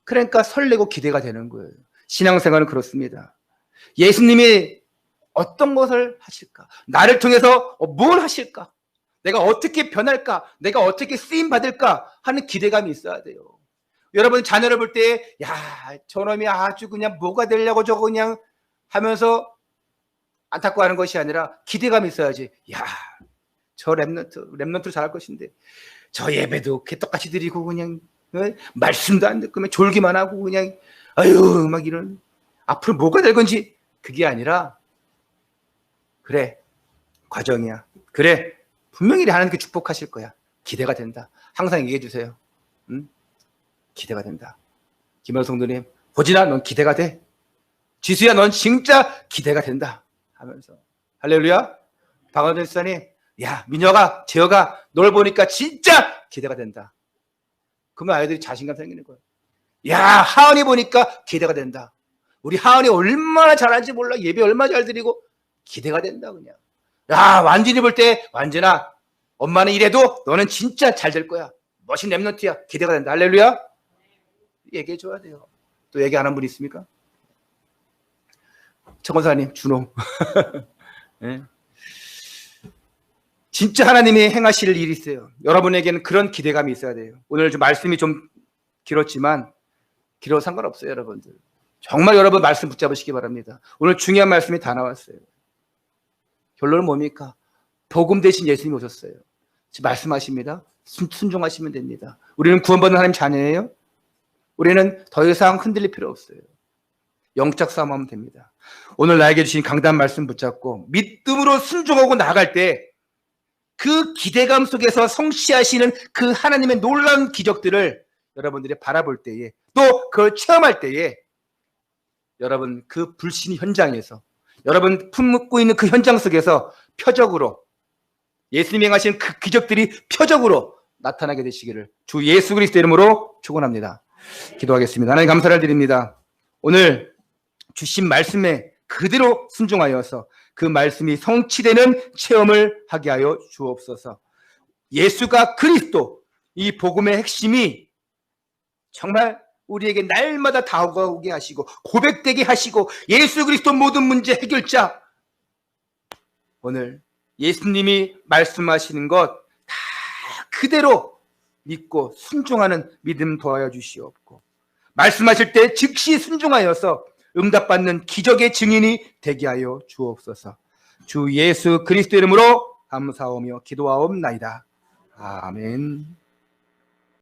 Speaker 1: 그러니까 설레고 기대가 되는 거예요. 신앙생활은 그렇습니다. 예수님이 어떤 것을 하실까? 나를 통해서 뭘 하실까? 내가 어떻게 변할까? 내가 어떻게 쓰임받을까? 하는 기대감이 있어야 돼요. 여러분 자녀를 볼 때 야, 저놈이 아주 그냥 뭐가 되려고 저거 그냥 하면서 안타까워하는 것이 아니라 기대감이 있어야지. 야, 저 랩런트로 잘할 것인데 저 예배도 개떡같이 드리고 그냥 말씀도 안 듣고 그냥 졸기만 하고 그냥 아유 막 이런 앞으로 뭐가 될 건지 그게 아니라 그래 과정이야. 그래 분명히 하나님께 축복하실 거야. 기대가 된다. 항상 얘기해 주세요. 응? 기대가 된다. 김현 성도님, 호진아, 넌 기대가 돼. 지수야, 넌 진짜 기대가 된다. 하면서 할렐루야. 박원준 집사님, 야, 민혁아, 재혁아, 널 보니까 진짜 기대가 된다. 그러면 아이들이 자신감 생기는 거예요. 야, 하은이 보니까 기대가 된다. 우리 하은이 얼마나 잘하는지 몰라. 예배 얼마나 잘 드리고 기대가 된다 그냥. 야, 완진이 볼 때 완진아, 엄마는 이래도 너는 진짜 잘 될 거야. 멋진 랩런트야. 기대가 된다. 할렐루야. 얘기해 줘야 돼요. 또 얘기 안 한 분 있습니까? 최권사님, 준호. 네. 진짜 하나님이 행하실 일이 있어요. 여러분에게는 그런 기대감이 있어야 돼요. 오늘 좀 말씀이 좀 길었지만 길어도 상관없어요, 여러분들. 정말 여러분 말씀 붙잡으시기 바랍니다. 오늘 중요한 말씀이 다 나왔어요. 결론은 뭡니까? 복음 대신 예수님이 오셨어요. 지금 말씀하십니다. 순종하시면 됩니다. 우리는 구원받는 하나님 자녀예요. 우리는 더 이상 흔들릴 필요 없어요. 영적 싸움하면 됩니다. 오늘 나에게 주신 강단 말씀 붙잡고 믿음으로 순종하고 나아갈 때 그 기대감 속에서 성취하시는 그 하나님의 놀라운 기적들을 여러분들이 바라볼 때에, 또 그걸 체험할 때에 여러분 그 불신 현장에서, 여러분 품고 있는 그 현장 속에서 표적으로 예수님이 행하신 그 기적들이 표적으로 나타나게 되시기를 주 예수 그리스도 이름으로 축원합니다. 기도하겠습니다. 하나님 감사를 드립니다. 오늘 주신 말씀에 그대로 순종하여서 그 말씀이 성취되는 체험을 하게 하여 주옵소서. 예수가 그리스도, 이 복음의 핵심이 정말 우리에게 날마다 다가오게 하시고 고백되게 하시고 예수 그리스도 모든 문제 해결자, 오늘 예수님이 말씀하시는 것 다 그대로 믿고 순종하는 믿음 도하여 주시옵고, 말씀하실 때 즉시 순종하여서 응답받는 기적의 증인이 되게 하여 주옵소서. 주 예수 그리스도 이름으로 감사하며 기도하옵나이다. 아멘.